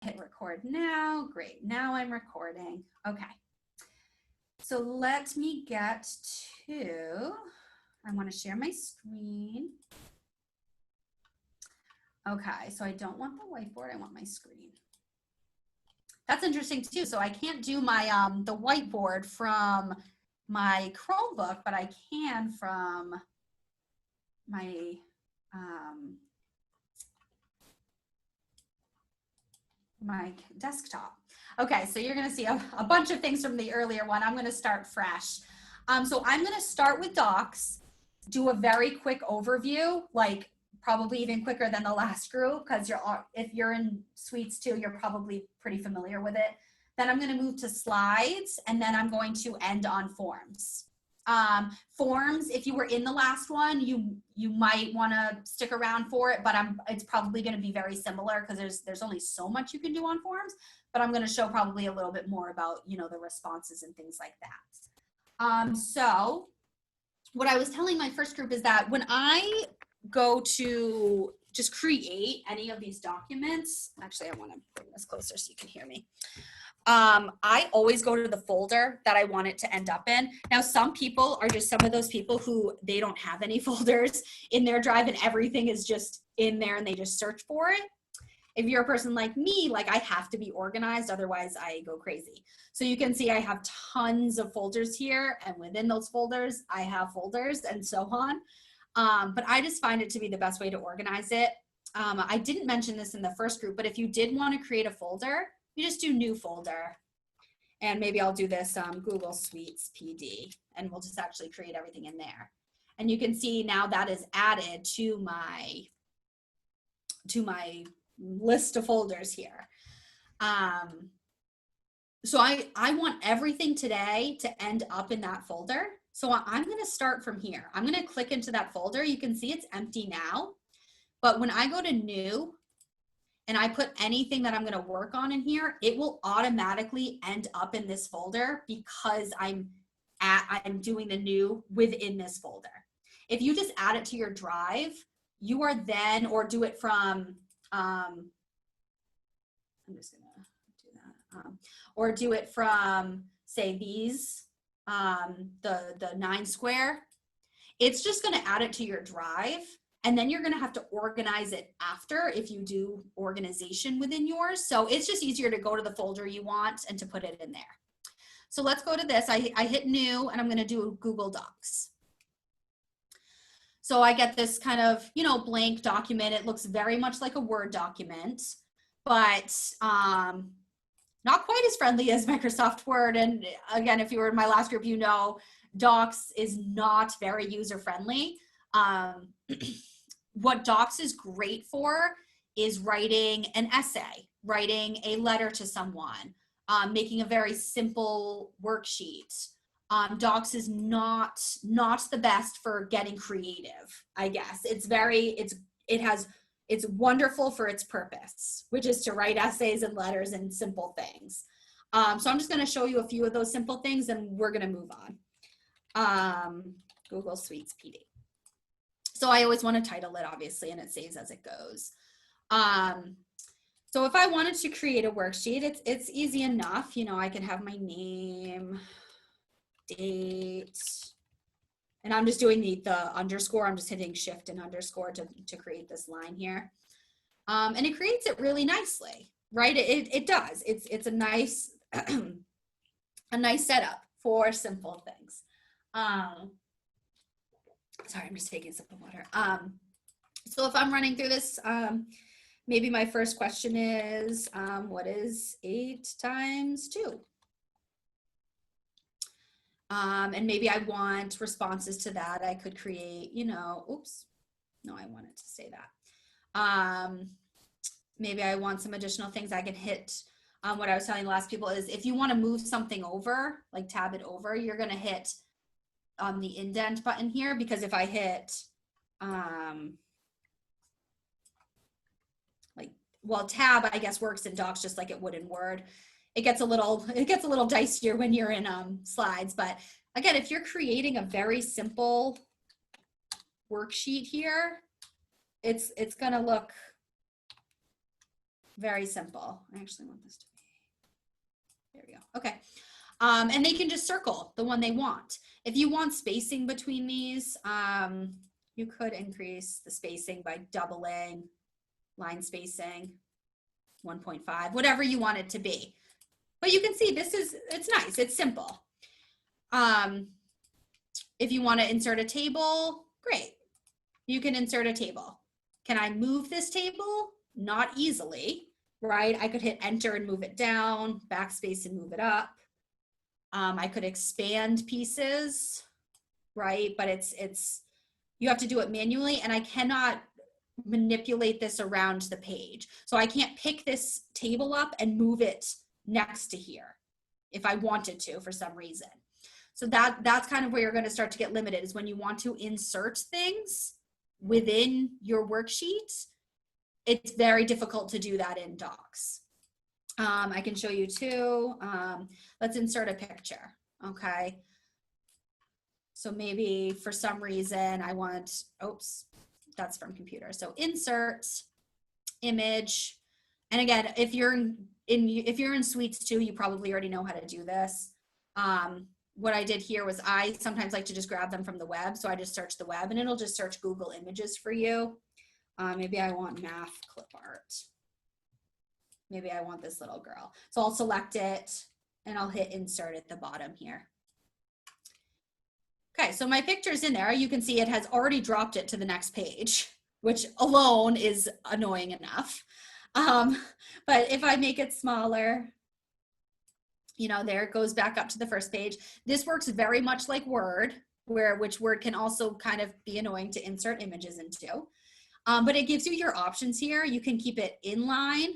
hit record now. Great, now I'm recording. Okay, so let me get to, I want to share my screen. Okay, so I don't want the whiteboard, I want my screen. That's interesting too. So I can't do my the whiteboard from my Chromebook, but I can from my my desktop. Okay, so you're gonna see a bunch of things from the earlier one. I'm gonna start fresh. So I'm gonna start with docs, do a very quick overview, like probably even quicker than the last group, because if you're in Suites 2, you're probably pretty familiar with it. Then I'm gonna move to slides, and then I'm going to end on forms. Forms, if you were in the last one, you might want to stick around for it, but it's probably going to be very similar because there's only so much you can do on forms, but I'm going to show probably a little bit more about, you know, the responses and things like that. So what I was telling my first group is that when I go to just create any of these documents, actually I want to bring this closer so you can hear me. I always go to the folder that I want it to end up in. Now, some people are just some of those people who they don't have any folders in their drive and everything is just in there and they just search for it. If you're a person like me, like I have to be organized, otherwise I go crazy. So you can see I have tons of folders here, and within those folders, I have folders and so on. But I just find it to be the best way to organize it. I didn't mention this in the first group, but if you did want to create a folder, you just do new folder, and maybe I'll do this Google Suites PD, and we'll just actually create everything in there. And you can see now that is added to my list of folders here. So I want everything today to end up in that folder. So I'm going to start from here. I'm going to click into that folder. You can see it's empty now, but when I go to new, and I put anything that I'm going to work on in here, it will automatically end up in this folder because I'm doing the new within this folder. If you just add it to your drive, you are then, or do it from, I'm just going to do that, or do it from, say, these, the 9 square. It's just going to add it to your drive. And then you're going to have to organize it after if you do organization within yours. So it's just easier to go to the folder you want and to put it in there. So let's go to this. I hit new, and I'm going to do Google Docs. So I get this kind of, you know, blank document. It looks very much like a Word document, but not quite as friendly as Microsoft Word. And again, if you were in my last group, you know, Docs is not very user-friendly. What Docs is great for is writing an essay, writing a letter to someone, making a very simple worksheet. Docs is not the best for getting creative, I guess. It's wonderful for its purpose, which is to write essays and letters and simple things. So I'm just going to show you a few of those simple things, and we're going to move on. Google Suites PD. So I always want to title it, obviously, and it saves as it goes. So if I wanted to create a worksheet, it's easy enough. You know, I can have my name, date, and I'm just doing the underscore. I'm just hitting shift and underscore to create this line here. And it creates it really nicely, right? It does. It's a nice, a nice setup for simple things. Sorry, I'm just taking a sip of water. So if I'm running through this, maybe my first question is, what is 8 times 2? And maybe I want responses to that. I could create, you know, oops, no, I wanted to say that. Maybe I want some additional things I can hit. What I was telling the last people is if you want to move something over, like tab it over, you're going to hit the indent button here, because if I hit tab, I guess, works in Docs just like it would in Word. It gets a little dicier when you're in slides, but again, if you're creating a very simple worksheet here, it's gonna look Very simple. I actually want this to be, there we go. Okay. And they can just circle the one they want. If you want spacing between these, you could increase the spacing by doubling line spacing, 1.5, whatever you want it to be. But you can see it's nice, it's simple. If you want to insert a table, great. You can insert a table. Can I move this table? Not easily, right? I could hit enter and move it down, backspace and move it up. I could expand pieces, right? But you have to do it manually, and I cannot manipulate this around the page. So I can't pick this table up and move it next to here if I wanted to for some reason. So that's kind of where you're going to start to get limited, is when you want to insert things within your worksheet. It's very difficult to do that in Docs. I can show you too. Let's insert a picture. Okay. So maybe for some reason I want, oops, that's from computer. So insert image. And again, if you're in Suites too, you probably already know how to do this. What I did here was I sometimes like to just grab them from the web. So I just search the web and it'll just search Google Images for you. Maybe I want math clip art. Maybe I want this little girl. So I'll select it and I'll hit insert at the bottom here. Okay, so my picture's in there. You can see it has already dropped it to the next page, which alone is annoying enough. But if I make it smaller, you know, there it goes back up to the first page. This works very much like Word, which Word can also kind of be annoying to insert images into. But it gives you your options here. You can keep it in line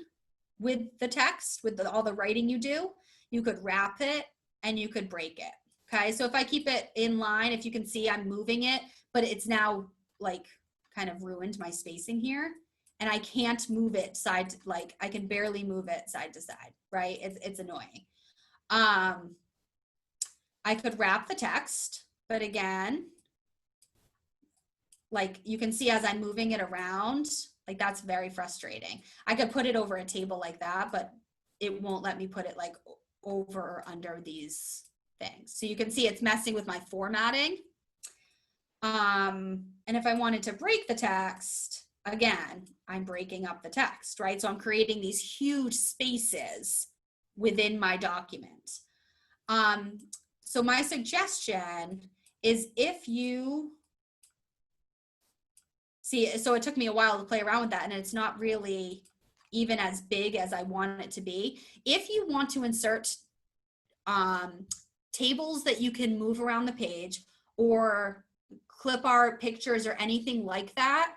with the text, with all the writing you do. You could wrap it and you could break it. Okay, so if I keep it in line, if you can see I'm moving it, but it's now like kind of ruined my spacing here, and I can't move it side, like I can barely move it side to side, right? It's annoying. I could wrap the text, but again, like you can see as I'm moving it around, like that's very frustrating. I could put it over a table like that, but it won't let me put it like over or under these things. So you can see it's messing with my formatting. And if I wanted to break the text, again, I'm breaking up the text, right? So I'm creating these huge spaces within my document. So my suggestion is, if you see, so it took me a while to play around with that, and it's not really even as big as I want it to be. If you want to insert tables that you can move around the page, or clip art, pictures, or anything like that,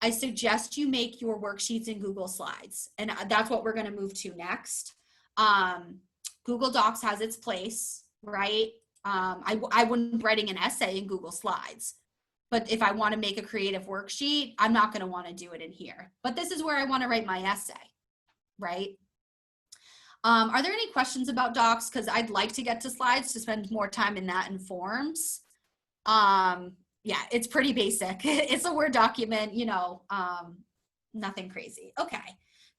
I suggest you make your worksheets in Google Slides. And that's what we're going to move to next. Google Docs has its place, right? I wouldn't be writing an essay in Google Slides. But if I want to make a creative worksheet, I'm not going to want to do it in here. But this is where I want to write my essay, right? Are there any questions about Docs? Because I'd like to get to Slides to spend more time in that and Forms. Yeah, it's pretty basic. It's a Word document, you know, nothing crazy. Okay,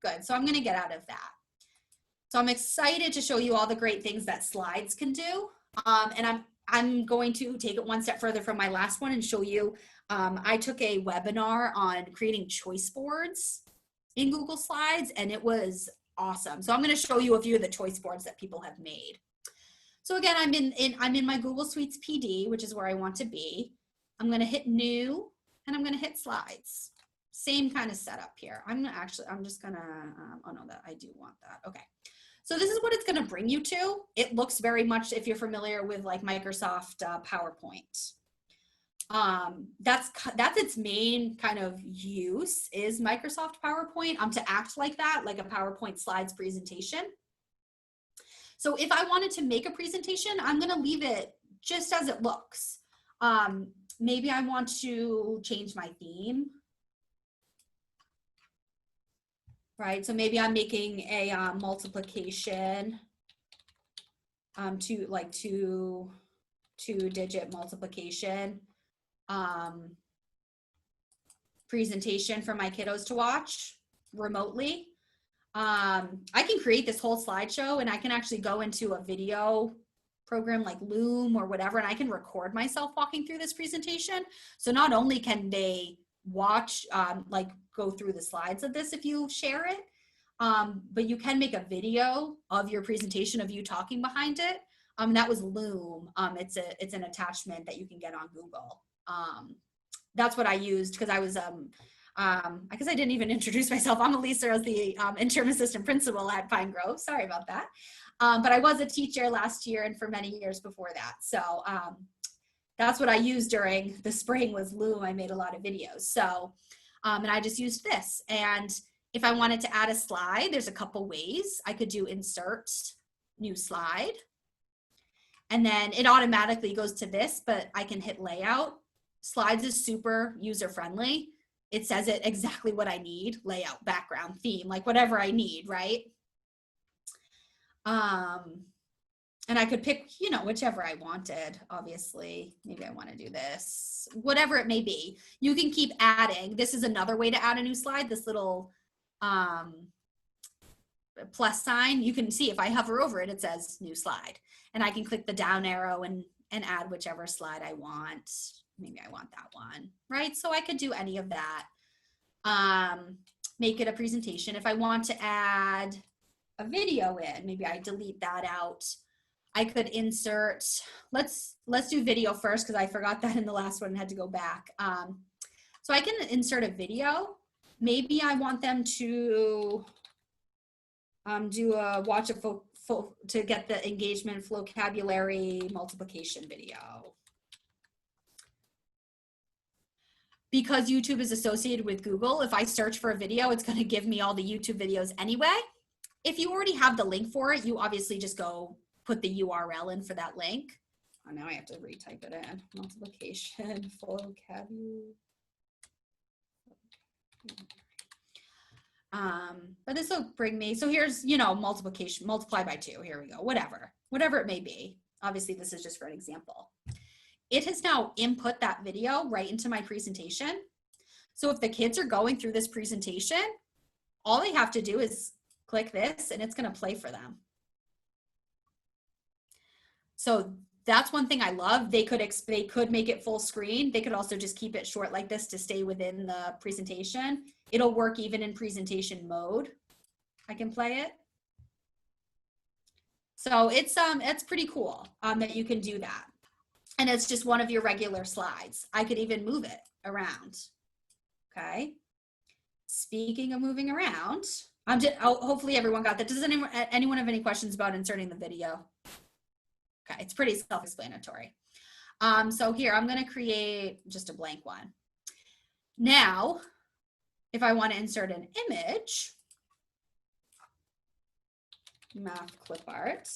good. So I'm going to get out of that. So I'm excited to show you all the great things that Slides can do. And I'm going to take it one step further from my last one and show you, I took a webinar on creating choice boards in Google Slides, and it was awesome. So I'm going to show you a few of the choice boards that people have made. So again, I'm in my Google Suites PD, which is where I want to be. I'm going to hit new, and I'm going to hit Slides. Same kind of setup here. I'm just going to, oh no, that I do want that. Okay. So this is what it's going to bring you to. It looks very much, if you're familiar with like Microsoft PowerPoint. That's its main kind of use, is Microsoft PowerPoint, to act like that, like a PowerPoint slides presentation. So if I wanted to make a presentation, I'm going to leave it just as it looks. Maybe I want to change my theme. Right, so maybe I'm making a multiplication to like two-digit multiplication presentation for my kiddos to watch remotely. I can create this whole slideshow and I can actually go into a video program like Loom or whatever, and I can record myself walking through this presentation. So not only can they watch, like go through the slides of this if you share it, but you can make a video of your presentation of you talking behind it. That was Loom. It's an attachment that you can get on Google. That's what I used because I was, I guess I didn't even introduce myself. I'm Elisa, as the interim assistant principal at Pine Grove. Sorry about that. But I was a teacher last year and for many years before that. So that's what I used during the spring was Loom. I made a lot of videos. So, and I just used this. And if I wanted to add a slide, there's a couple ways. I could do insert, new slide. And then it automatically goes to this, but I can hit layout. Slides is super user-friendly. It says it exactly what I need, layout, background, theme, like whatever I need, right? And I could pick, you know, whichever I wanted, obviously. Maybe I want to do this, whatever it may be. You can keep adding. This is another way to add a new slide, this little plus sign. You can see if I hover over it, it says new slide. And I can click the down arrow and add whichever slide I want. Maybe I want that one, right? So I could do any of that. Make it a presentation. If I want to add a video in, maybe I delete that out. I could insert, let's do video first because I forgot that in the last one and had to go back. So I can insert a video. Maybe I want them to do a watch a full to get the engagement vocabulary multiplication video. Because YouTube is associated with Google, if I search for a video, it's going to give me all the YouTube videos anyway. If you already have the link for it, you obviously just go put the URL in for that link. Oh, now I have to retype it in. Multiplication vocabulary. But this will bring me, so here's, you know, multiplication, multiply by 2. Here we go, whatever it may be. Obviously, this is just for an example. It has now input that video right into my presentation. So if the kids are going through this presentation, all they have to do is click this and it's going to play for them. So that's one thing I love. They could make it full screen. They could also just keep it short like this to stay within the presentation. It'll work even in presentation mode. I can play it. So it's pretty cool that you can do that. And it's just one of your regular slides. I could even move it around. Okay. Speaking of moving around, hopefully everyone got that. Does anyone have any questions about inserting the video? Okay, it's pretty self-explanatory. So here, I'm going to create just a blank one. Now, if I want to insert an image, math clip art,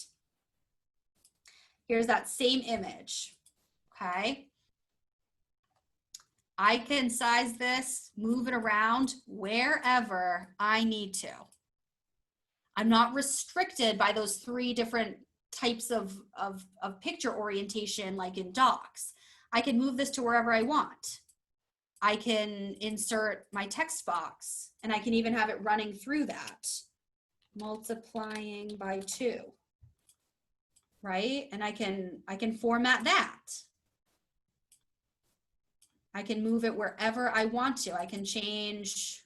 here's that same image. Okay. I can size this, move it around wherever I need to. I'm not restricted by those 3 different types of picture orientation like in docs. I can move this to wherever I want. I can insert my text box and I can even have it running through that. Multiplying by 2, right? And I can format that. I can move it wherever I want to. I can change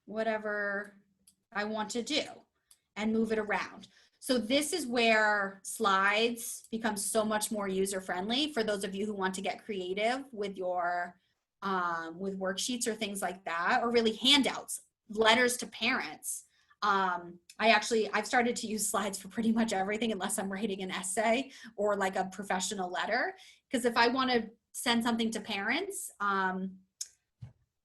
whatever I want to do and move it around. So this is where slides become so much more user-friendly for those of you who want to get creative with your with worksheets or things like that, or really handouts, letters to parents. I've started to use slides for pretty much everything unless I'm writing an essay or like a professional letter. Because if I want to send something to parents, and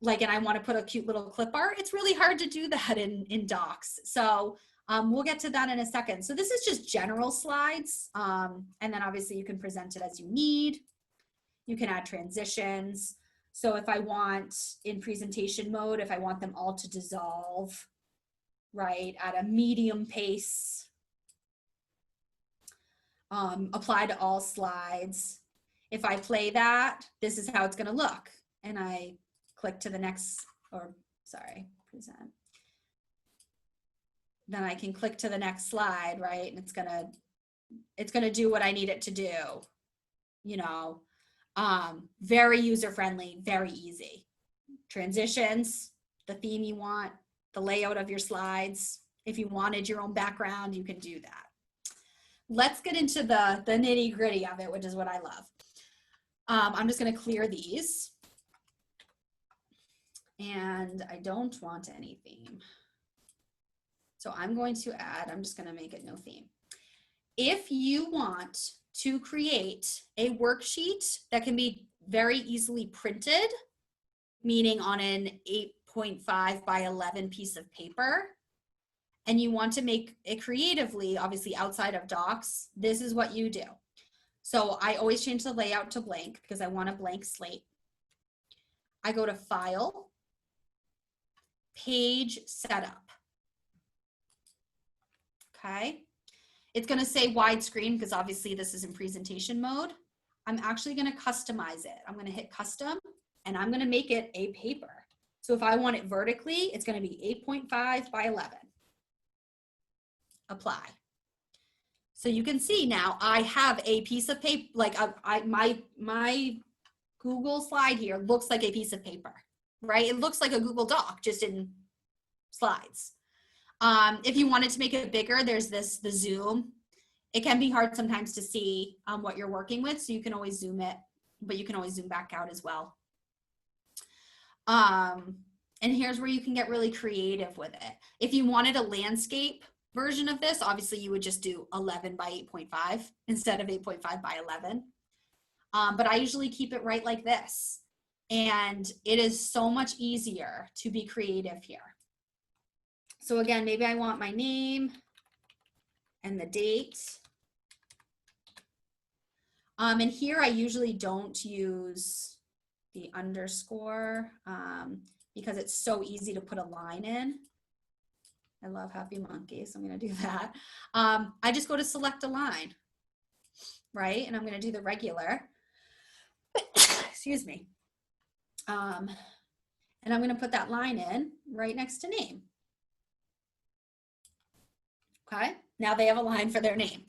I want to put a cute little clip art, it's really hard to do that in docs. So we'll get to that in a second. So this is just general slides. And then obviously you can present it as you need. You can add transitions. So if I want in presentation mode, if I want them all to dissolve, right, at a medium pace, apply to all slides. If I play that, this is how it's going to look. And I click to the next, or sorry, present. Then I can click to the next slide, right? And it's gonna do what I need it to do. You know, very user-friendly, very easy. Transitions, the theme you want, the layout of your slides. If you wanted your own background, you can do that. Let's get into the nitty-gritty of it, which is what I love. I'm just gonna clear these. And I don't want any theme. So I'm going to add, I'm just gonna make it no theme. If you want to create a worksheet that can be very easily printed, meaning on an 8.5 by 11 piece of paper, and you want to make it creatively, obviously outside of docs, this is what you do. So I always change the layout to blank because I want a blank slate. I go to File, Page Setup. Okay. It's going to say widescreen because obviously this is in presentation mode. I'm actually going to customize it. I'm going to hit custom and I'm going to make it a paper. So if I want it vertically, it's going to be 8.5 by 11. Apply. So you can see now I have a piece of paper, like my Google slide here looks like a piece of paper, right? It looks like a Google Doc just in slides. If you wanted to make it bigger, there's the zoom. It can be hard sometimes to see what you're working with, so you can always zoom it, but you can always zoom back out as well. And here's where you can get really creative with it. If you wanted a landscape version of this, obviously you would just do 11 by 8.5 instead of 8.5 by 11. But I usually keep it right like this. And it is so much easier to be creative here. So again, maybe I want my name and the date. And here I usually don't use the underscore because it's so easy to put a line in. I love Happy Monkey, so I'm gonna do that. I just go to select a line, right? And I'm gonna do the regular, excuse me. And I'm gonna put that line in right next to name. Okay, now they have a line for their name.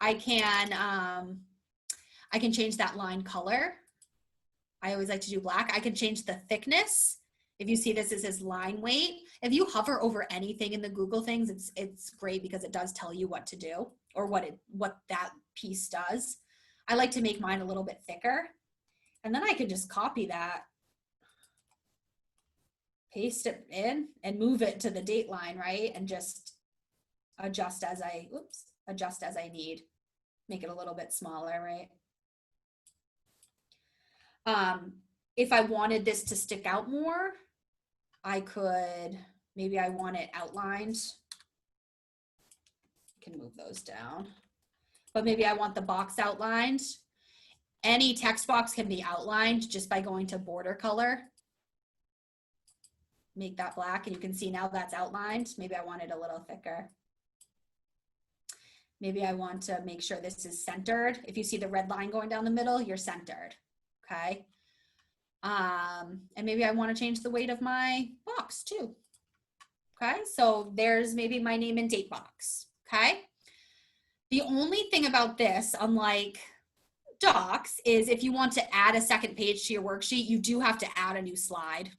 I can change that line color. I always like to do black. I can change the thickness. If you see this, it says line weight. If you hover over anything in the Google things, it's great because it does tell you what to do or what that piece does. I like to make mine a little bit thicker. And then I can just copy that, paste it in and move it to the date line, right? And just adjust as I need. Make it a little bit smaller, right? If I wanted this to stick out more, I could, maybe I want it outlined. I can move those down. But maybe I want the box outlined. Any text box can be outlined just by going to border color. Make that black, and you can see now that's outlined. Maybe I want it a little thicker. Maybe I want to make sure this is centered. If you see the red line going down the middle, you're centered, okay? And maybe I want to change the weight of my box too, okay? So there's maybe my name and date box, okay? The only thing about this, unlike docs, is if you want to add a second page to your worksheet, you do have to add a new slide.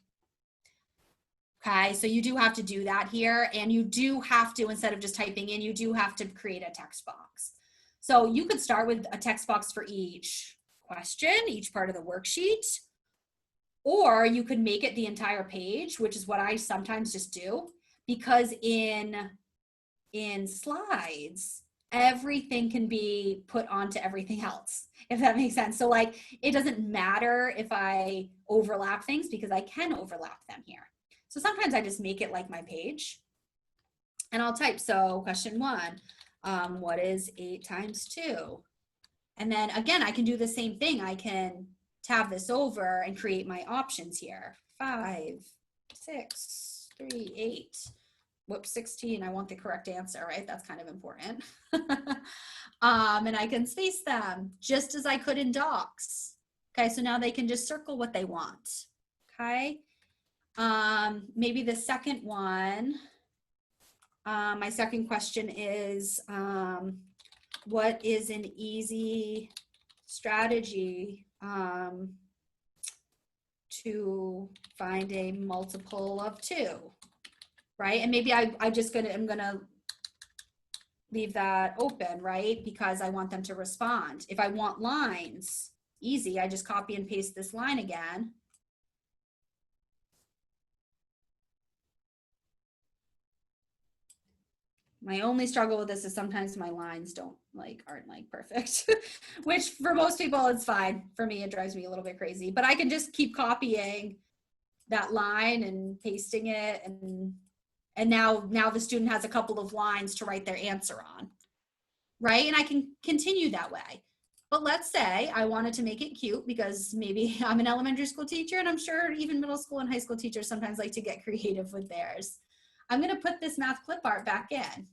Okay, so you do have to do that here, and you do have to, instead of just typing in, you do have to create a text box. So you could start with a text box for each question, each part of the worksheet, or you could make it the entire page, which is what I sometimes just do, because in slides, everything can be put onto everything else, if that makes sense. So like, it doesn't matter if I overlap things because I can overlap them here. So sometimes I just make it like my page and I'll type, so question 1, what is 8 times 2? And then again, I can do the same thing. I can tab this over and create my options here. 5, 6, 3, 8. Whoops, 16. I want the correct answer, right? That's kind of important. And I can space them just as I could in docs. Okay, so now they can just circle what they want. Okay. Maybe the second one, my second question is, what is an easy strategy to find a multiple of 2, right? And maybe I'm gonna leave that open, right? Because I want them to respond. If I want lines, easy, I just copy and paste this line again. My only struggle with this is sometimes my lines aren't like perfect, which for most people it's fine. For me, it drives me a little bit crazy, but I can just keep copying that line and pasting it, and now the student has a couple of lines to write their answer on, right? And I can continue that way. But let's say I wanted to make it cute, because maybe I'm an elementary school teacher, and I'm sure even middle school and high school teachers sometimes like to get creative with theirs. I'm going to put this math clip art back in.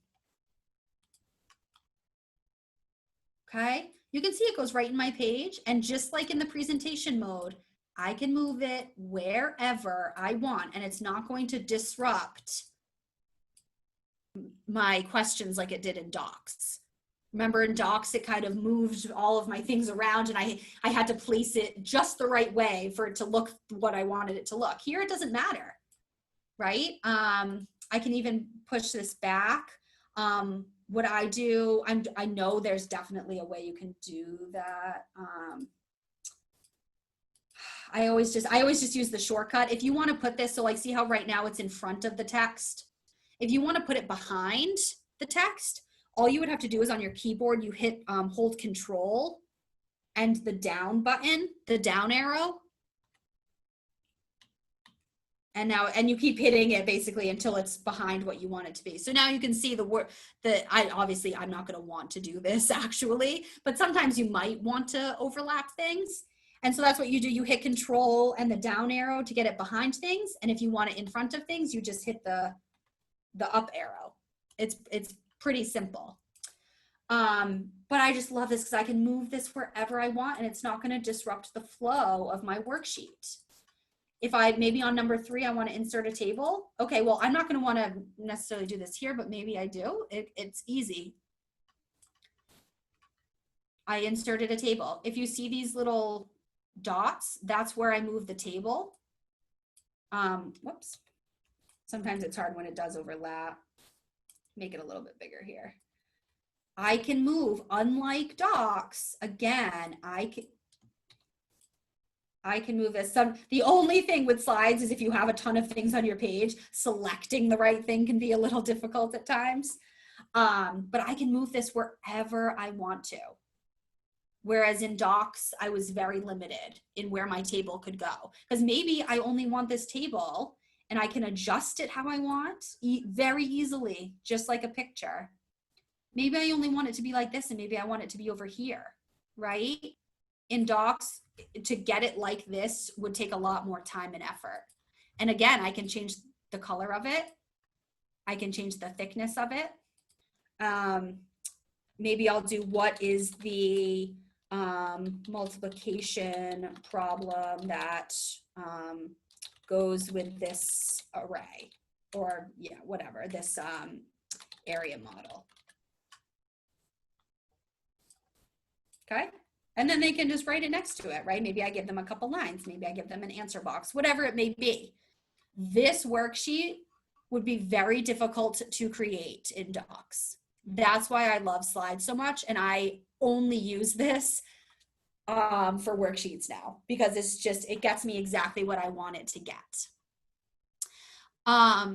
Okay, you can see it goes right in my page, and just like in the presentation mode, I can move it wherever I want, and it's not going to disrupt my questions like it did in Docs. Remember in Docs, it kind of moved all of my things around, and I had to place it just the right way for it to look what I wanted it to look. Here, it doesn't matter, right? I can even push this back. What I do, I know there's definitely a way you can do that. I always just use the shortcut. If you want to put this, so like, see how right now it's in front of the text? If you want to put it behind the text, all you would have to do is on your keyboard, you hit hold Control and the down button, the down arrow. And you keep hitting it basically until it's behind what you want it to be. So now you can see the word that obviously I'm not going to want to do this actually, but sometimes you might want to overlap things. And so that's what you do. You hit Control and the down arrow to get it behind things. And if you want it in front of things, you just hit the up arrow. It's pretty simple. But I just love this because I can move this wherever I want, and it's not going to disrupt the flow of my worksheet. If maybe on number 3, I want to insert a table. Okay, well, I'm not going to want to necessarily do this here, but maybe I do. It's easy. I inserted a table. If you see these little dots, that's where I move the table. Whoops. Sometimes it's hard when it does overlap. Make it a little bit bigger here. I can move, unlike Docs, again, I can move this. The only thing with slides is if you have a ton of things on your page, selecting the right thing can be a little difficult at times. But I can move this wherever I want to. Whereas in Docs, I was very limited in where my table could go. Because maybe I only want this table and I can adjust it how I want very easily, just like a picture. Maybe I only want it to be like this, and maybe I want it to be over here, right? In Docs, to get it like this would take a lot more time and effort. And again, I can change the color of it. I can change the thickness of it. Maybe I'll do what is the multiplication problem that goes with this array, or yeah, whatever, this area model. Okay. And then they can just write it next to it, right? Maybe I give them a couple lines. Maybe I give them an answer box, whatever it may be. This worksheet would be very difficult to create in Docs. That's why I love slides so much. And I only use this for worksheets now, because it gets me exactly what I want it to get.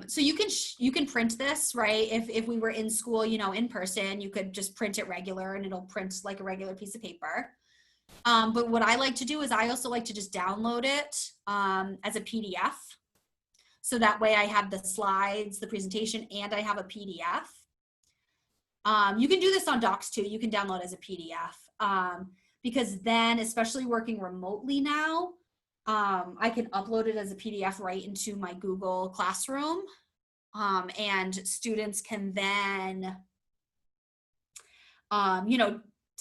So you can print this, right? If we were in school, in person, you could just print it regular and it'll print like a regular piece of paper. But what I like to do is I also like to just download it as a PDF. So that way I have the slides, the presentation, and I have a PDF. You can do this on Docs too. You can download as a PDF because then, especially working remotely now, I can upload it as a PDF right into my Google Classroom, and students can then,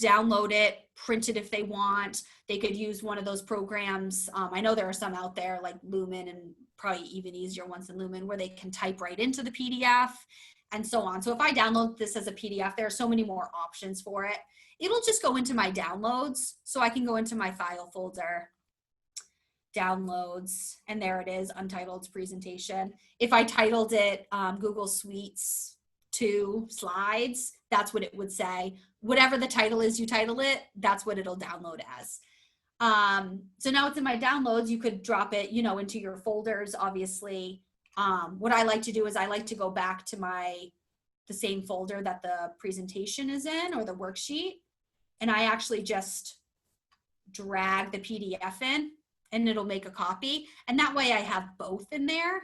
download it, print it if they want. They could use one of those programs. I know there are some out there like Lumen, and probably even easier ones than Lumen, where they can type right into the PDF and so on. So if I download this as a PDF, there are so many more options for it. It'll just go into my downloads. So I can go into my file folder, downloads, and there it is, Untitled Presentation. If I titled it Google Suites 2 Slides, that's what it would say. Whatever the title is you title it, that's what it'll download as. So now it's in my downloads. You could drop it, you know, into your folders, obviously. What I like to do is I like to go back to the same folder that the presentation is in, or the worksheet, and I actually just drag the PDF in, and it'll make a copy. And that way I have both in there.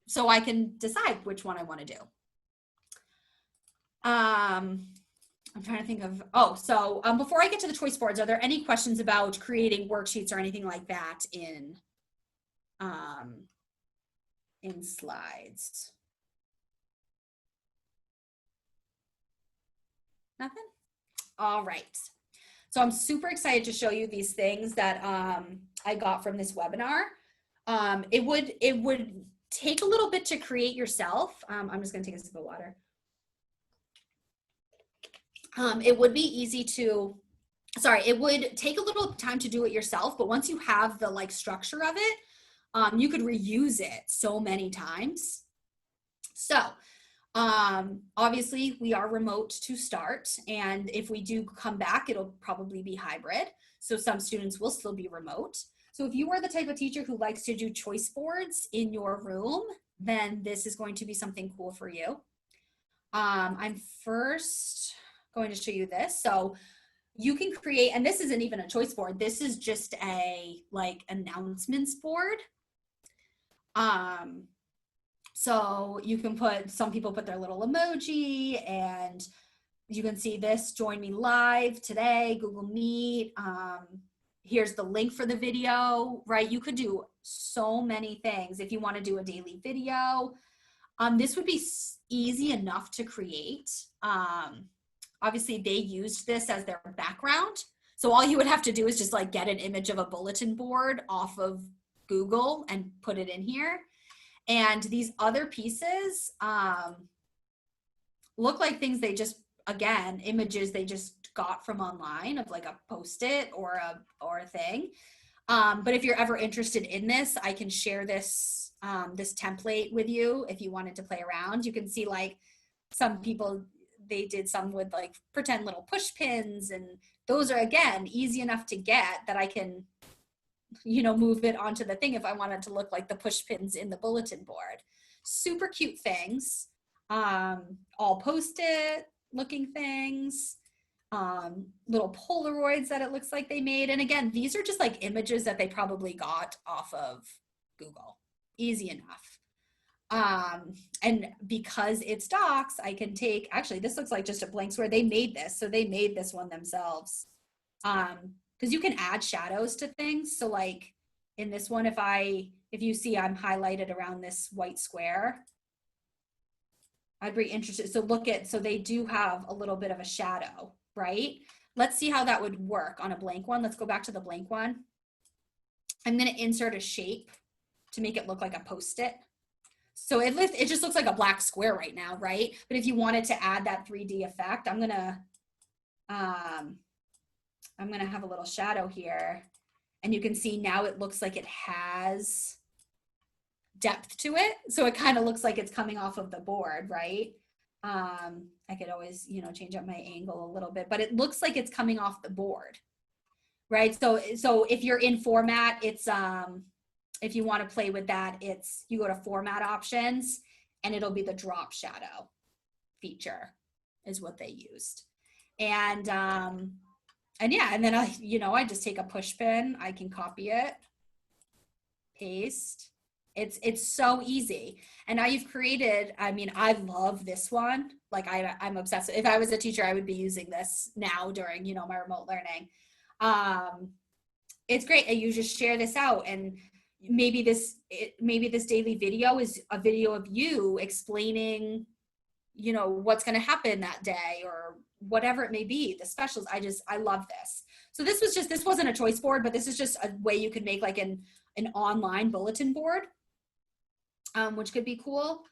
So I can decide which one I want to do. I'm trying to think of, so before I get to the choice boards, are there any questions about creating worksheets or anything like that in slides? Nothing? All right. So I'm super excited to show you these things that I got from this webinar. It would take a little bit to create yourself. I'm just gonna take a sip of water. It would be easy to, it would take a little time to do it yourself, but once you have the like structure of it, you could reuse it so many times. So obviously we are remote to start, and if we do come back, it'll probably be hybrid. So some students will still be remote. So if you are the type of teacher who likes to do choice boards in your room, then this is going to be something cool for you. I'm first going to show you this. So you can create, and this isn't even a choice board. This is just a like announcements board. So you can put, some people put their little emoji, and you can see this, join me live today, Google Meet. Here's the link for the video, right? You could do so many things. If you want to do a daily video, this would be easy enough to create. Obviously they used this as their background. So all you would have to do is just like get an image of a bulletin board off of Google and put it in here. And these other pieces look like things they just, again, images they just got from online of like a Post-it or a thing. But if you're ever interested in this, I can share this this template with you if you wanted to play around. You can see like some people, they did some with like pretend little push pins, and those are, again, easy enough to get that I can, you know, move it onto the thing if I wanted to look like the push pins in the bulletin board. Super cute things, all Post-it looking things, little Polaroids that it looks like they made. And again, these are just like images that they probably got off of Google. Easy enough. And because it's docs, I can take, actually this looks like just a blank square. They made this, so they made this one themselves. Because you can add shadows to things. So like in this one, if you see I'm highlighted around this white square, I'd be interested. So they do have a little bit of a shadow, right? Let's see how that would work on a blank one. Let's go back to the blank one. I'm going to insert a shape to make it look like a Post-it. So it just looks like a black square right now, right? But if you wanted to add that 3D effect, I'm going to have a little shadow here, and you can see now it looks like it has depth to it. So it kind of looks like it's coming off of the board, right? I could always, you know, change up my angle a little bit, but it looks like it's coming off the board, right? So if you're in format, it's, if you want to play with that, you go to format options, and it'll be the drop shadow feature is what they used. And yeah, and then I just take a push pin, I can copy it, paste. It's so easy. And now you've created, I mean, I love this one. Like I'm obsessed. If I was a teacher, I would be using this now during, you know, my remote learning. It's great. And you just share this out, and maybe this daily video is a video of you explaining you know, what's going to happen that day or whatever it may be, the specials. I love this. So this wasn't a choice board, but this is just a way you could make like an online bulletin board, which could be cool.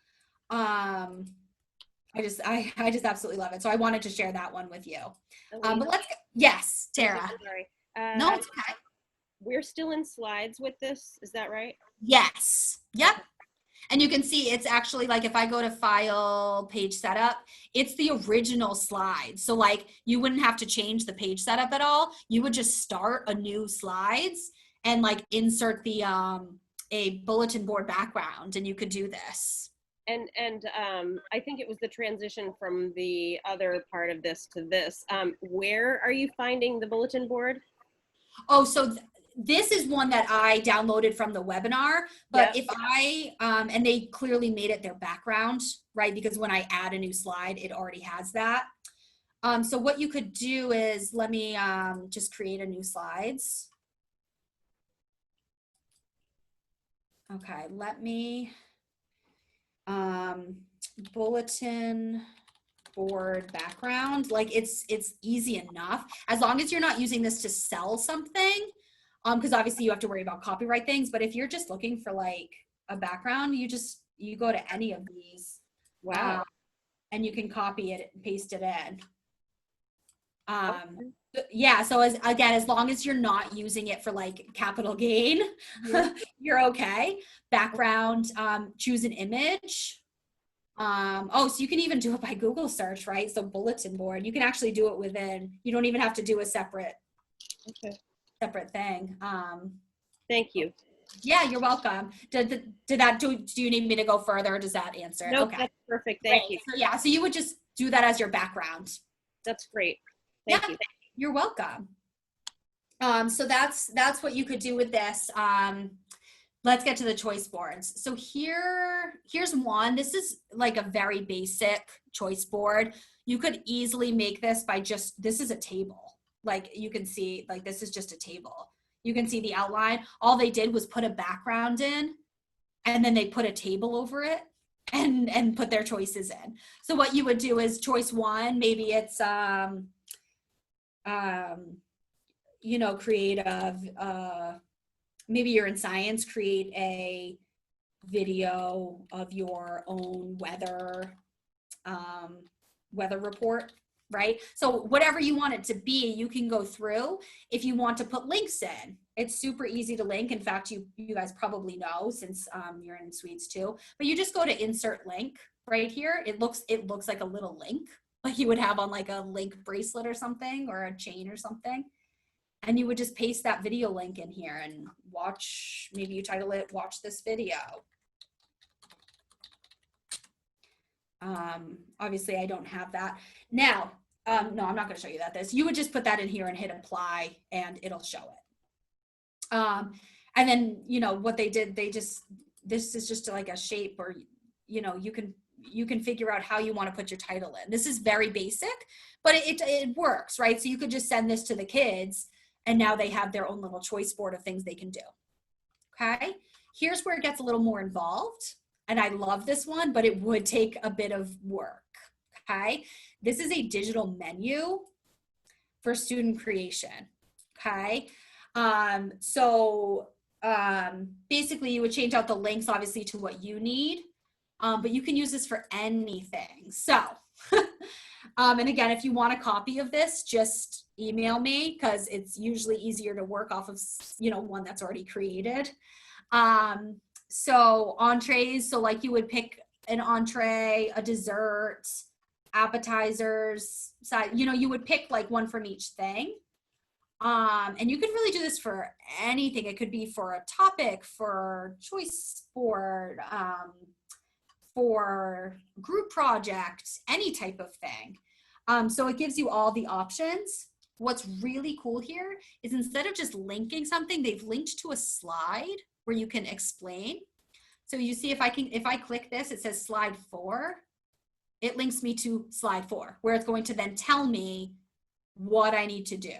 I just absolutely love it. So I wanted to share that one with you. But yes, Tara. I'm sorry. No, it's okay. We're still in slides with this. Is that right? Yes. Yep. And you can see it's actually like if I go to file page setup, it's the original slide. So like you wouldn't have to change the page setup at all. You would just start a new slides and like insert the a bulletin board background, and you could do this. And I think it was the transition from the other part of this to this. Where are you finding the bulletin board? Oh, so this is one that I downloaded from the webinar, but if I, and they clearly made it their background, right? Because when I add a new slide, it already has that. So what you could do is, let me just create a new slides. Okay, let me, bulletin board background. Like it's easy enough as long as you're not using this to sell something, because obviously you have to worry about copyright things. But if you're just looking for like a background, you go to any of these. Wow. And you can copy it and paste it in. Yeah, so as long as you're not using it for like capital gain, you're okay. Background, choose an image. So you can even do it by Google search, right? So bulletin board, you can actually do it within, you don't even have to do a separate thing. Thank you. Yeah, you're welcome. Do you need me to go further, or does that answer? Nope, Okay. that's perfect. Thank you. So yeah, so you would just do that as your background. That's great. Thank you. You're welcome. So that's what you could do with this. Let's get to the choice boards. So here's one. This is like a very basic choice board. You could easily make this by this is a table. Like you can see, like this is just a table. You can see the outline. All they did was put a background in, and then they put a table over it and put their choices in. So what you would do is choice one, maybe it's you know, creative, maybe you're in science, create a video of your own weather report, right? So whatever you want it to be, you can go through. If you want to put links in, it's super easy to link. In fact, you guys probably know, since you're in Swedes too, but you just go to insert link right here. It looks like a little link, like you would have on like a link bracelet or something, or a chain or something. And you would just paste that video link in here and watch, maybe you title it, watch this video. Obviously I don't have that. Now, no, I'm not gonna show you that. You would just put that in here and hit apply and it'll show it. And then, you know, what they did, this is just like a shape, or, you know, you can figure out how you want to put your title in. This is very basic, but it works, right? So you could just send this to the kids, and now they have their own little choice board of things they can do. Okay, here's where it gets a little more involved. And I love this one, but it would take a bit of work. Okay, this is a digital menu for student creation. Okay, basically you would change out the links obviously to what you need, but you can use this for anything. So, and again, if you want a copy of this, just email me, because it's usually easier to work off of, you know, one that's already created. So entrees, so like you would pick an entree, a dessert, appetizers, side, you know, you would pick like one from each thing. And you could really do this for anything. It could be for a topic, for choice board, for group projects, any type of thing. So it gives you all the options. What's really cool here is instead of just linking something, they've linked to a slide where you can explain. So you see, if I click this, it says slide 4. It links me to slide 4, where it's going to then tell me what I need to do.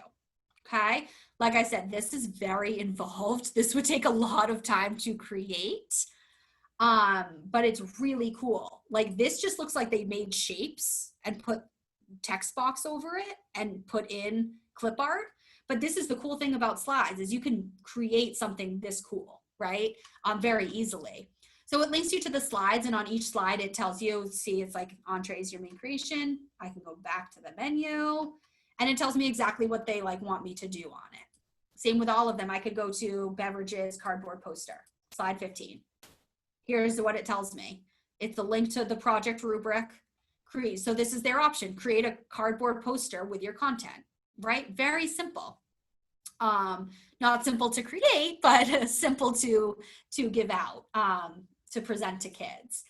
Okay, like I said, this is very involved. This would take a lot of time to create. But it's really cool. Like this just looks like they made shapes and put text box over it and put in clip art. But this is the cool thing about slides is you can create something this cool, right? Very easily. So it links you to the slides, and on each slide it tells you, see, it's like entrees, your main creation. I can go back to the menu and it tells me exactly what they like want me to do on it. Same with all of them. I could go to beverages, cardboard poster, slide 15. Here's what it tells me. It's a link to the project rubric. Create. So this is their option. Create a cardboard poster with your content, right? Very simple. Not simple to create, but simple to give out, to present to kids.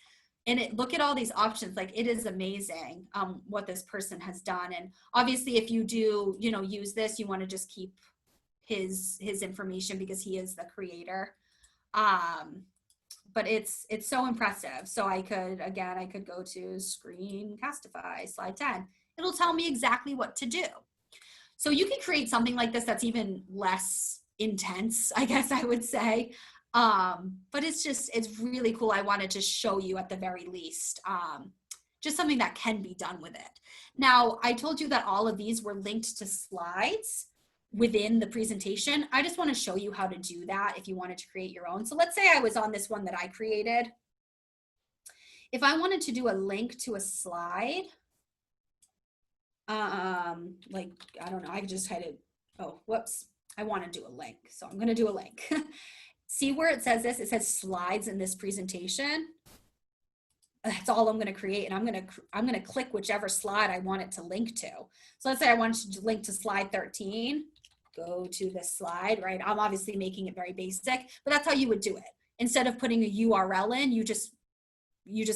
And look at all these options. Like it is amazing what this person has done. And obviously if you do, use this, you want to just keep his information because he is the creator. But it's so impressive. So I could go to Screencastify, slide 10. It'll tell me exactly what to do. So you can create something like this that's even less intense, I guess I would say. But it's really cool. I wanted to show you at the very least, just something that can be done with it. Now, I told you that all of these were linked to slides within the presentation. I just want to show you how to do that if you wanted to create your own. So let's say I was on this one that I created. If I wanted to do a link to a slide, like, I don't know, I just had it, oh, whoops, I want to do a link. So I'm going to do a link. See where it says this? It says slides in this presentation. That's all I'm going to create. And I'm going to click whichever slide I want it to link to. So let's say I want to link to slide 13. Go to this slide, right? I'm obviously making it very basic, but that's how you would do it. Instead of putting a URL in, you just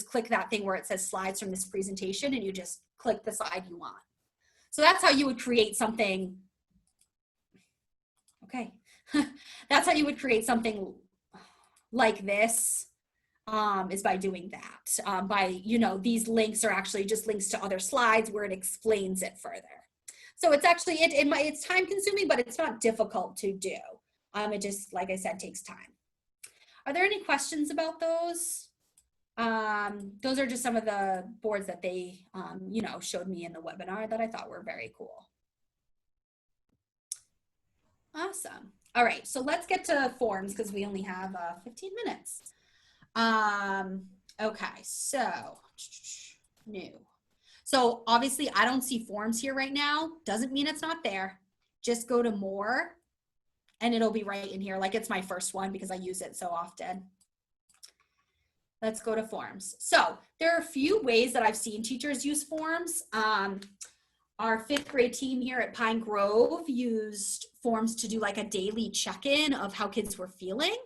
click that thing where it says slides from this presentation and you just click the slide you want. So that's how you would create something. Okay. That's how you would create something like this, is by doing that. These links are actually just links to other slides where it explains it further. So it's actually, it's time consuming, but it's not difficult to do. It just, like I said, takes time. Are there any questions about those? Those are just some of the boards that they, showed me in the webinar that I thought were very cool. Awesome. All right, so let's get to forms because we only have 15 minutes. Okay, so new. So obviously I don't see forms here right now. Doesn't mean it's not there. Just go to more and it'll be right in here. Like it's my first one because I use it so often. Let's go to forms. So there are a few ways that I've seen teachers use forms. Our 5th grade team here at Pine Grove used forms to do like a daily check-in of how kids were feeling.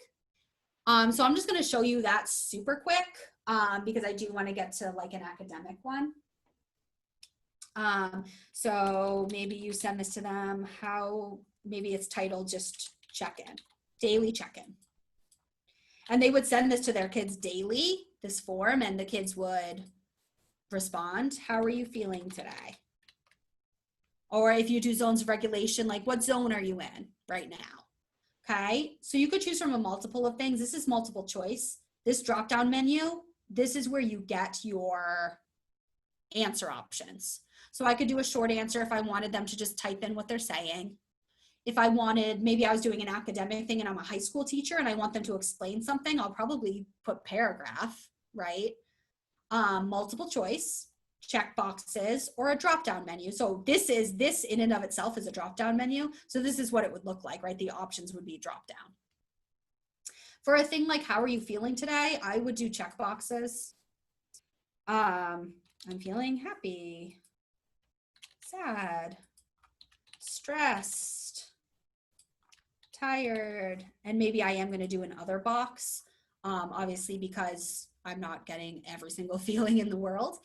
So I'm just going to show you that super quick because I do want to get to like an academic one. So maybe you send this to them, maybe it's titled just check-in, daily check-in. And they would send this to their kids daily, this form, and the kids would respond, how are you feeling today? Or if you do zones of regulation, like what zone are you in right now? Okay, so you could choose from a multiple of things. This is multiple choice. This drop-down menu, this is where you get your answer options. So I could do a short answer if I wanted them to just type in what they're saying. If I wanted, maybe I was doing an academic thing and I'm a high school teacher and I want them to explain something, I'll probably put paragraph, right? Multiple choice, check boxes, or a drop-down menu. So this in and of itself is a drop-down menu. So this is what it would look like, right? The options would be drop-down. For a thing like, how are you feeling today? I would do check boxes. I'm feeling happy, sad, stressed, tired, and maybe I am going to do an other box, obviously because I'm not getting every single feeling in the world.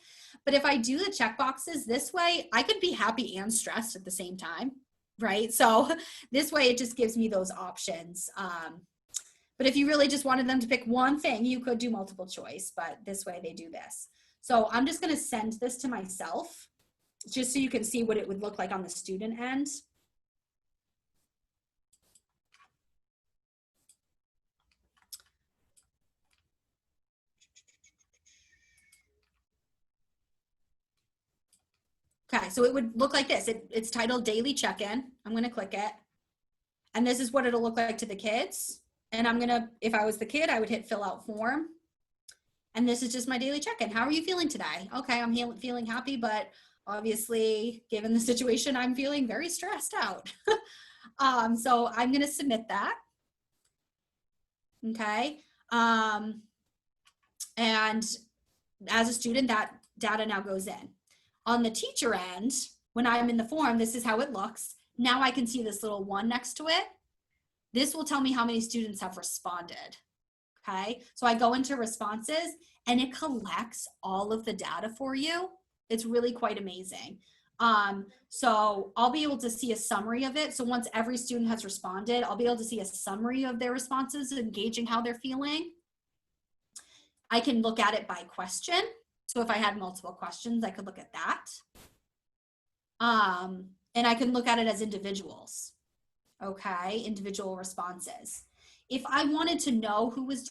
But if I do the check boxes this way, I could be happy and stressed at the same time, right? So this way it just gives me those options. But if you really just wanted them to pick one thing, you could do multiple choice, but this way they do this. So I'm just going to send this to myself just so you can see what it would look like on the student end. Okay, so it would look like this. It's titled Daily Check-In. I'm gonna click it. And this is what it'll look like to the kids. And I'm gonna, if I was the kid, I would hit fill out form. And this is just my daily check-in. How are you feeling today? Okay, I'm feeling happy, but obviously, given the situation, I'm feeling very stressed out. So I'm gonna submit that. Okay. And as a student, that data now goes in. On the teacher end, when I'm in the form, this is how it looks. Now I can see this little one next to it. This will tell me how many students have responded. Okay, so I go into responses and it collects all of the data for you. It's really quite amazing. So I'll be able to see a summary of it. So once every student has responded, I'll be able to see a summary of their responses, engaging how they're feeling. I can look at it by question. So if I had multiple questions, I could look at that. And I can look at it as individuals. Okay, individual responses. If I wanted to know who was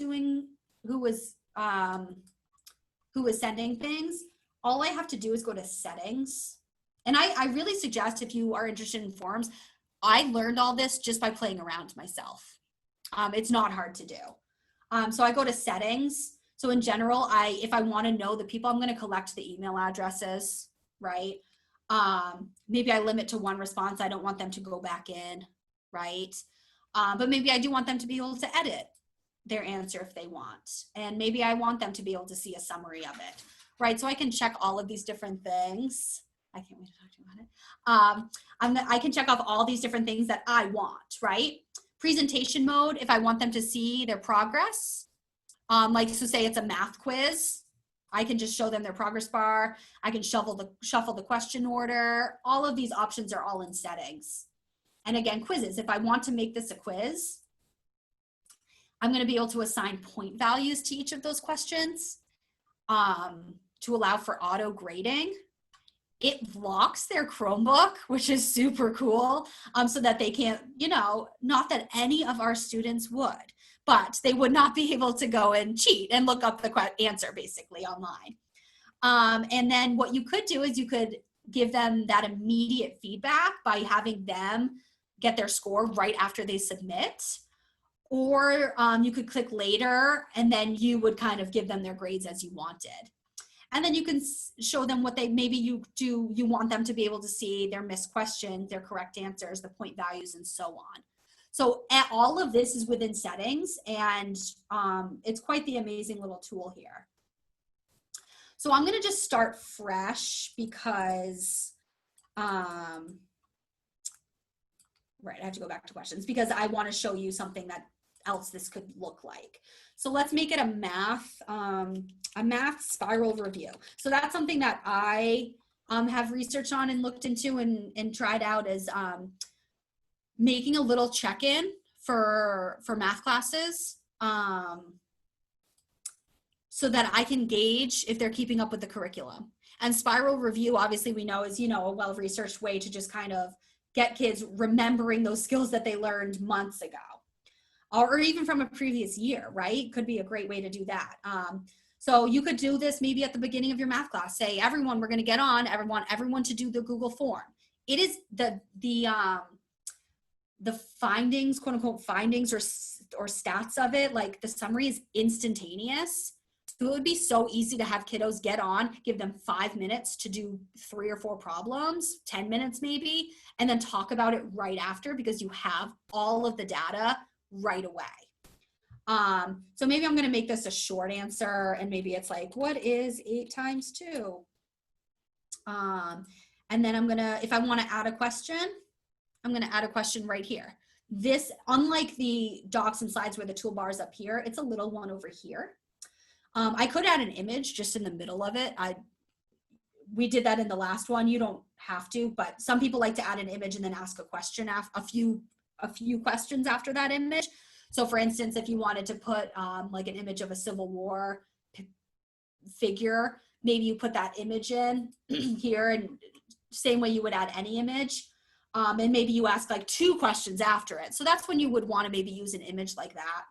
sending things, all I have to do is go to settings. And I really suggest, if you are interested in forms, I learned all this just by playing around myself. It's not hard to do. So I go to settings. So in general, if I want to know the people, I'm going to collect the email addresses, right? Maybe I limit to one response. I don't want them to go back in, right? But maybe I do want them to be able to edit their answer if they want. And maybe I want them to be able to see a summary of it, right? So I can check all of these different things. I can't wait to talk to you about it. I can check off all these different things that I want, right? Presentation mode, if I want them to see their progress. Like, so say it's a math quiz, I can just show them their progress bar. I can shuffle the question order. All of these options are all in settings. And again, quizzes, if I want to make this a quiz, I'm going to be able to assign point values to each of those questions to allow for auto grading. It blocks their Chromebook, which is super cool, so that they can't, not that any of our students would, but they would not be able to go and cheat and look up the answer basically online. And then what you could do is you could give them that immediate feedback by having them get their score right after they submit. Or you could click later and then you would kind of give them their grades as you wanted. And then you can show them what you want them to be able to see, their missed questions, their correct answers, the point values, and so on. So all of this is within settings, and it's quite the amazing little tool here. So I'm going to just start fresh because, right, I have to go back to questions because I want to show you something else this could look like. So let's make it a math spiral review. So that's something that I have researched on and looked into and tried out, is making a little check-in for math classes so that I can gauge if they're keeping up with the curriculum. And spiral review, obviously we know, is a well-researched way to just kind of get kids remembering those skills that they learned months ago. Or even from a previous year, right? Could be a great way to do that. So you could do this maybe at the beginning of your math class. Say, everyone, we're going to get on. Everyone to do the Google form. It is the findings, quote unquote, findings or stats of it. Like, the summary is instantaneous. So it would be so easy to have kiddos get on, give them 5 minutes to do 3 or 4 problems, 10 minutes maybe, and then talk about it right after, because you have all of the data right away. So maybe I'm going to make this a short answer, and maybe it's like, what is 8 times 2? And then I'm going to, if I want to add a question, I'm going to add a question right here. This, unlike the docs and slides where the toolbar is up here, it's a little one over here. I could add an image just in the middle of it. We did that in the last one. You don't have to, but some people like to add an image and then ask a question, a few questions after that image. So for instance, if you wanted to put like an image of a Civil War figure, maybe you put that image in here, and same way you would add any image. And maybe you ask like 2 questions after it. So that's when you would want to maybe use an image like that.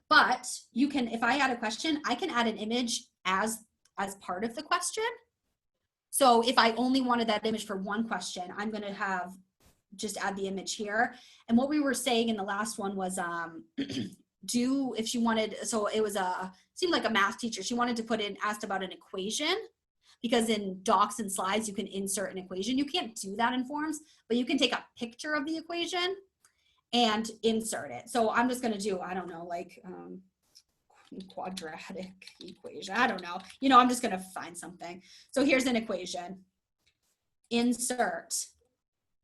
But you can, if I add a question, I can add an image as part of the question. So if I only wanted that image for one question, I'm going to have just add the image here. And what we were saying in the last one was if she wanted, so it was seemed like a math teacher. She wanted to asked about an equation, because in docs and slides, you can insert an equation. You can't do that in forms, but you can take a picture of the equation and insert it. So I'm just going to do, I don't know, like quadratic equation. I don't know. I'm just going to find something. So here's an equation. Insert.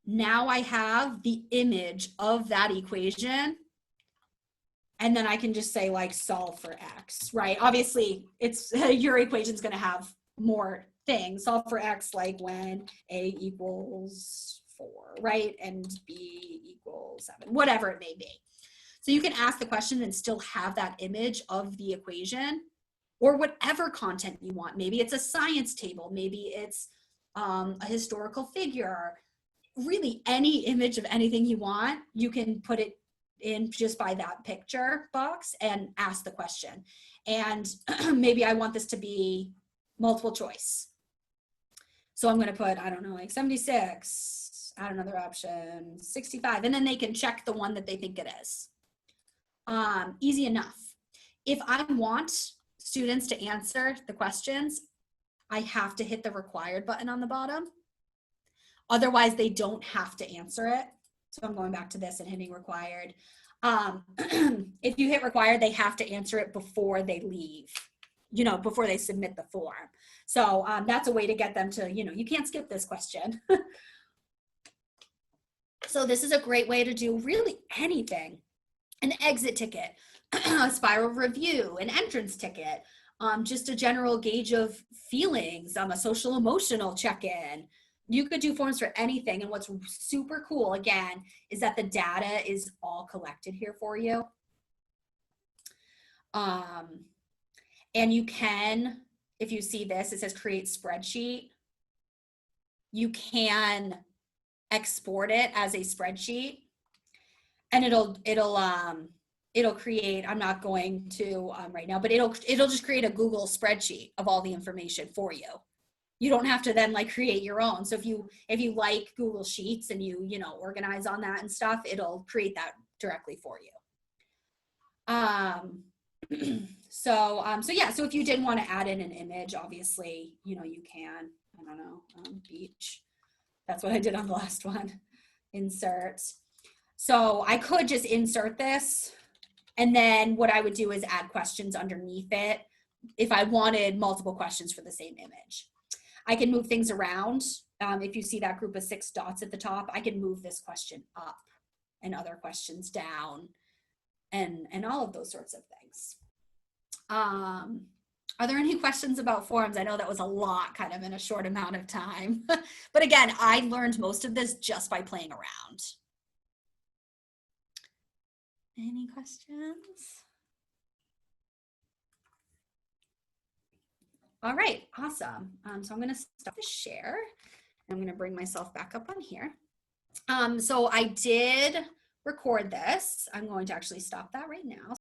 Now I have the image of that equation. And then I can just say like solve for X, right? Obviously, it's your equation is going to have more things. Solve for X, like when A equals 4, right? And B equals 7, whatever it may be. So you can ask the question and still have that image of the equation, or whatever content you want. Maybe it's a science table. Maybe it's a historical figure. Really, any image of anything you want, you can put it in just by that picture box and ask the question. And maybe I want this to be multiple choice. So I'm going to put, I don't know, like 76, add another option, 65, and then they can check the one that they think it is. Easy enough. If I want students to answer the questions, I have to hit the required button on the bottom. Otherwise, they don't have to answer it. So I'm going back to this and hitting required. If you hit required, they have to answer it before they leave, before they submit the form. So that's a way to get them to, you can't skip this question. So this is a great way to do really anything. An exit ticket, a spiral review, an entrance ticket, just a general gauge of feelings, a social emotional check-in. You could do forms for anything. And what's super cool, again, is that the data is all collected here for you. And you can, if you see this, it says create spreadsheet. You can export it as a spreadsheet, and it'll create, I'm not going to right now, but it'll just create a Google spreadsheet of all the information for you. You don't have to then like create your own. So if you like Google Sheets and you organize on that and stuff, it'll create that directly for you. So if you did want to add in an image, obviously, you can, I don't know, beach. That's what I did on the last one. Insert. So I could just insert this, and then what I would do is add questions underneath it if I wanted multiple questions for the same image. I can move things around. If you see that group of 6 dots at the top, I can move this question up and other questions down and all of those sorts of things. Are there any questions about forms? I know that was a lot kind of in a short amount of time. But again, I learned most of this just by playing around. Any questions? All right, awesome. So I'm going to stop the share. I'm going to bring myself back up on here. So I did record this. I'm going to actually stop that right now.